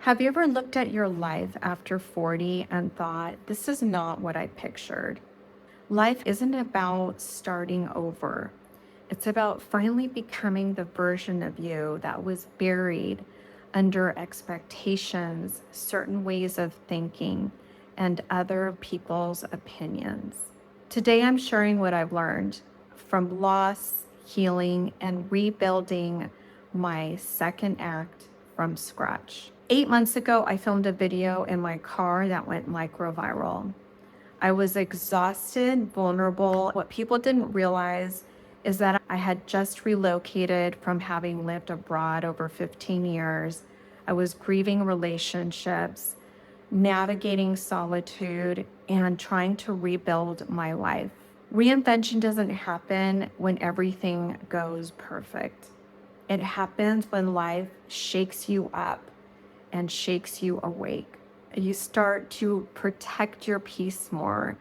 Have you ever looked at your life after 40 and thought, this is not what I pictured? Life isn't about starting over. It's about finally becoming the version of you that was buried under expectations, certain ways of thinking, and other people's opinions. Today, I'm sharing what I've learned from loss, healing, and rebuilding my second act from scratch. 8 months ago, I filmed a video in my car that went micro viral. I was exhausted, vulnerable. What people didn't realize is that I had just relocated from having lived abroad over 15 years. I was grieving relationships, navigating solitude, and trying to rebuild my life. Reinvention doesn't happen when everything goes perfect. It happens when life shakes you up and shakes you awake. You start to protect your peace more,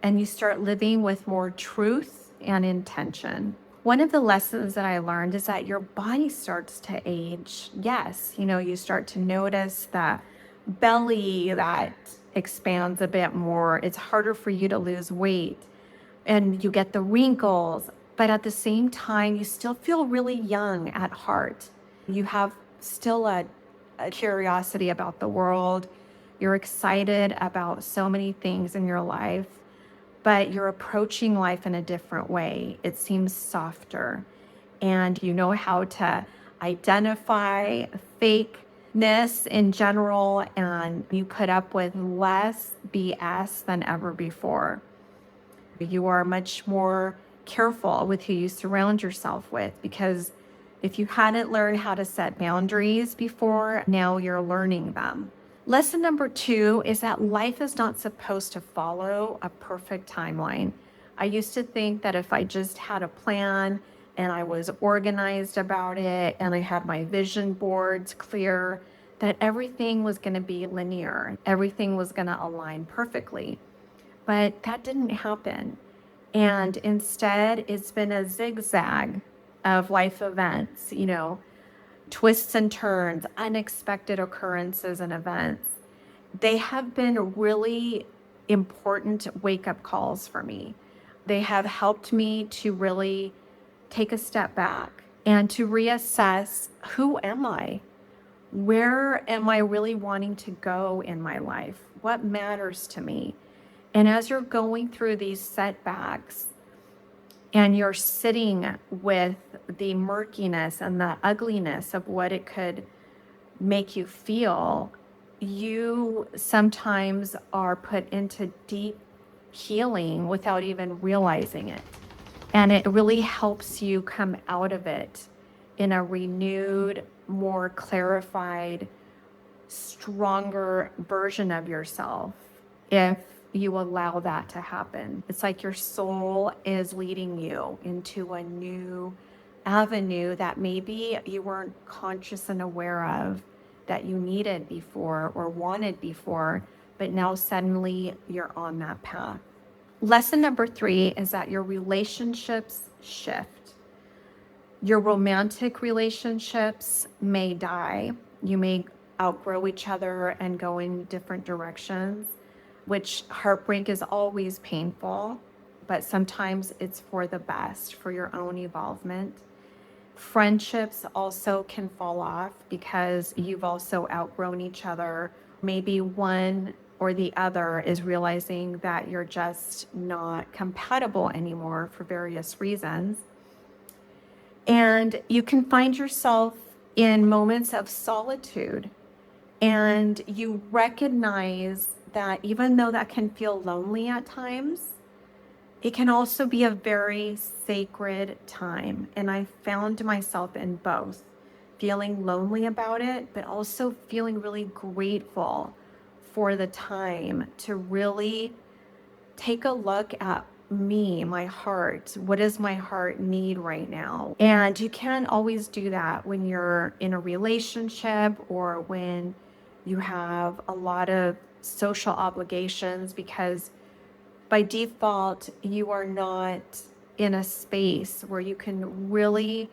and you start living with more truth and intention. One of the lessons that I learned is that your body starts to age. Yes, you start to notice that belly that expands a bit more. It's harder for you to lose weight, and you get the wrinkles, but at the same time, you still feel really young at heart. You have still a curiosity about the world. You're excited about so many things in your life, but you're approaching life in a different way. It seems softer, and you know how to identify fakeness in general, and you put up with less BS than ever before. You are much more careful with who you surround yourself with, because if you hadn't learned how to set boundaries before, now you're learning them. Lesson number 2 is that life is not supposed to follow a perfect timeline. I used to think that if I just had a plan and I was organized about it and I had my vision boards clear, that everything was going to be linear, everything was going to align perfectly. But that didn't happen. And instead, it's been a zigzag of life events, twists and turns, unexpected occurrences and events. They have been really important wake up calls for me. They have helped me to really take a step back and to reassess, who am I? Where am I really wanting to go in my life? What matters to me? And as you're going through these setbacks and you're sitting with the murkiness and the ugliness of what it could make you feel, you sometimes are put into deep healing without even realizing it. And it really helps you come out of it in a renewed, more clarified, stronger version of yourself if you allow that to happen. It's like your soul is leading you into a new avenue that maybe you weren't conscious and aware of that you needed before or wanted before, but now suddenly you're on that path. Lesson number 3 is that your relationships shift. Your romantic relationships may die. You may outgrow each other and go in different directions, which heartbreak is always painful, but sometimes it's for the best, for your own evolvement. Friendships also can fall off because you've also outgrown each other. Maybe one or the other is realizing that you're just not compatible anymore for various reasons. And you can find yourself in moments of solitude, and you recognize that even though that can feel lonely at times, it can also be a very sacred time. And I found myself in both, feeling lonely about it, but also feeling really grateful for the time to really take a look at me, my heart. What does my heart need right now? And you can't always do that when you're in a relationship or when you have a lot of social obligations, because by default, you are not in a space where you can really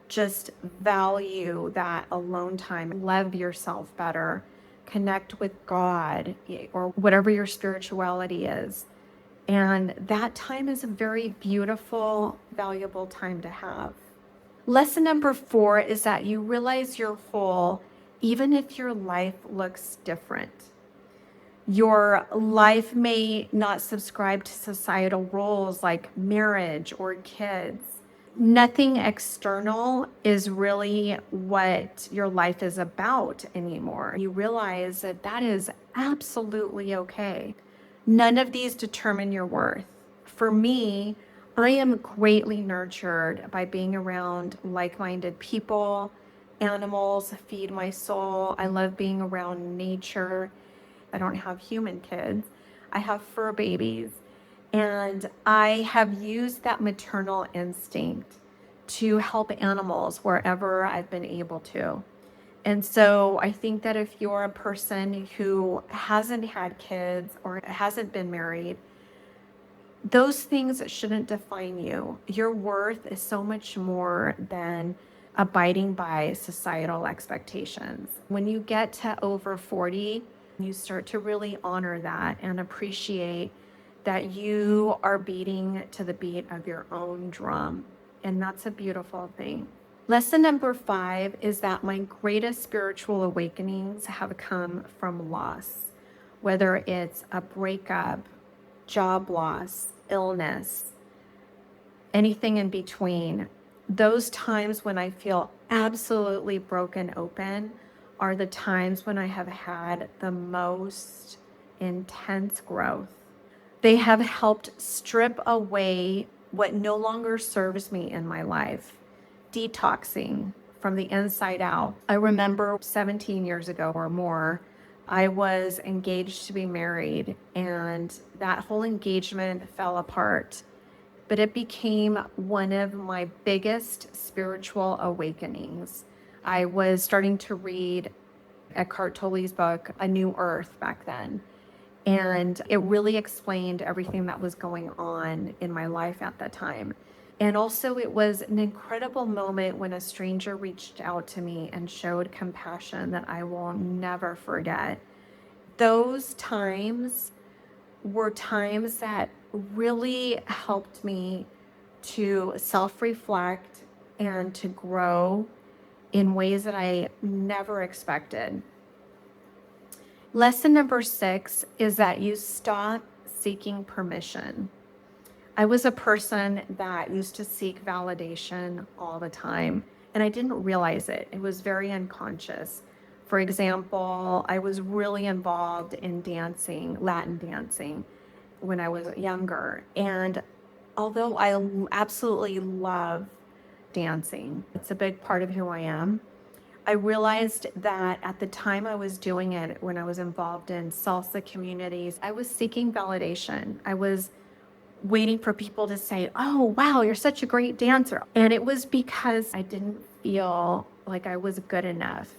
just value that alone time, love yourself better, connect with God or whatever your spirituality is. And that time is a very beautiful, valuable time to have. Lesson number 4 is that you realize you're whole even if your life looks different. Your life may not subscribe to societal roles like marriage or kids. Nothing external is really what your life is about anymore. You realize that that is absolutely okay. None of these determine your worth. For me, I am greatly nurtured by being around like-minded people. Animals feed my soul. I love being around nature. I don't have human kids. I have fur babies. And I have used that maternal instinct to help animals wherever I've been able to. And so I think that if you're a person who hasn't had kids or hasn't been married, those things shouldn't define you. Your worth is so much more than abiding by societal expectations. When you get to over 40, you start to really honor that and appreciate that you are beating to the beat of your own drum. And that's a beautiful thing. Lesson number 5 is that my greatest spiritual awakenings have come from loss, whether it's a breakup, job loss, illness, anything in between. Those times when I feel absolutely broken open are the times when I have had the most intense growth. They have helped strip away what no longer serves me in my life, detoxing from the inside out. I remember 17 years ago or more, I was engaged to be married, and that whole engagement fell apart. But it became one of my biggest spiritual awakenings. I was starting to read Eckhart Tolle's book, A New Earth, back then. And it really explained everything that was going on in my life at that time. And also, it was an incredible moment when a stranger reached out to me and showed compassion that I will never forget. Those times were times that really helped me to self-reflect and to grow in ways that I never expected. Lesson number 6 is that you stop seeking permission. I was a person that used to seek validation all the time, and I didn't realize it. It was very unconscious. For example, I was really involved in dancing, Latin dancing, when I was younger. And although I absolutely love dancing, it's a big part of who I am, I realized that at the time I was doing it, when I was involved in salsa communities, I was seeking validation. I was waiting for people to say, "Oh, wow, you're such a great dancer." And it was because I didn't feel like I was good enough.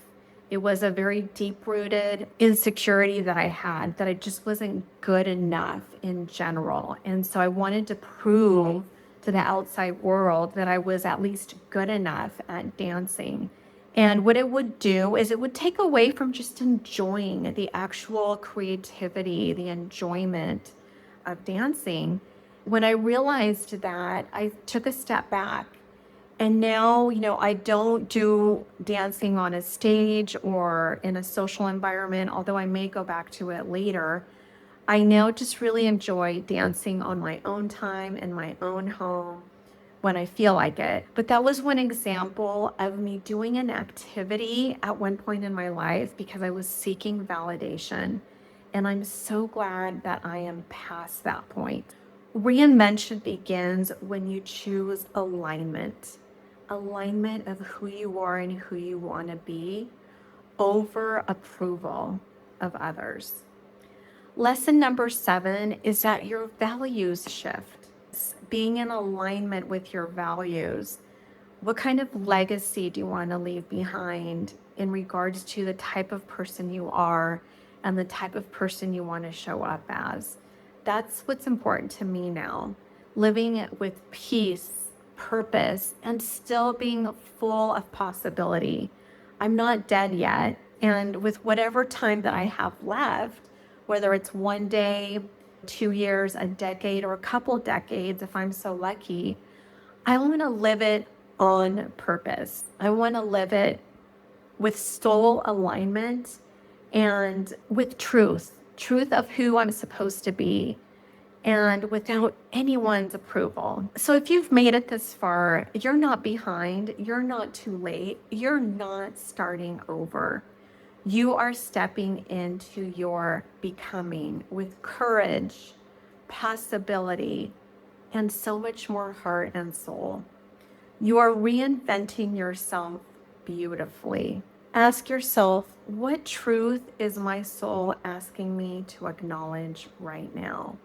It was a very deep-rooted insecurity that I had, that I just wasn't good enough in general. And so I wanted to prove to the outside world that I was at least good enough at dancing. And what it would do is it would take away from just enjoying the actual creativity, the enjoyment of dancing. When I realized that, I took a step back. And now, I don't do dancing on a stage or in a social environment, although I may go back to it later. I now just really enjoy dancing on my own time in my own home when I feel like it. But that was one example of me doing an activity at one point in my life because I was seeking validation. And I'm so glad that I am past that point. Reinvention begins when you choose alignment of who you are and who you want to be over approval of others. Lesson number 7 is that your values shift. Being in alignment with your values. What kind of legacy do you want to leave behind in regards to the type of person you are and the type of person you want to show up as? That's what's important to me now. Living with peace, purpose and still being full of possibility. I'm not dead yet. And with whatever time that I have left, whether it's one day, 2 years, a decade, or a couple decades, if I'm so lucky, I want to live it on purpose. I want to live it with soul alignment and with truth of who I'm supposed to be, and without anyone's approval. So if you've made it this far, you're not behind, you're not too late, you're not starting over. You are stepping into your becoming with courage, possibility, and so much more heart and soul. You are reinventing yourself beautifully. Ask yourself, what truth is my soul asking me to acknowledge right now?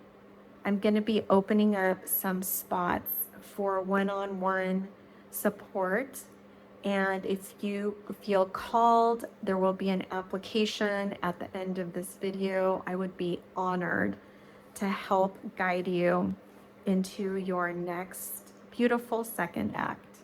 I'm going to be opening up some spots for one-on-one support. And if you feel called, there will be an application at the end of this video. I would be honored to help guide you into your next beautiful second act.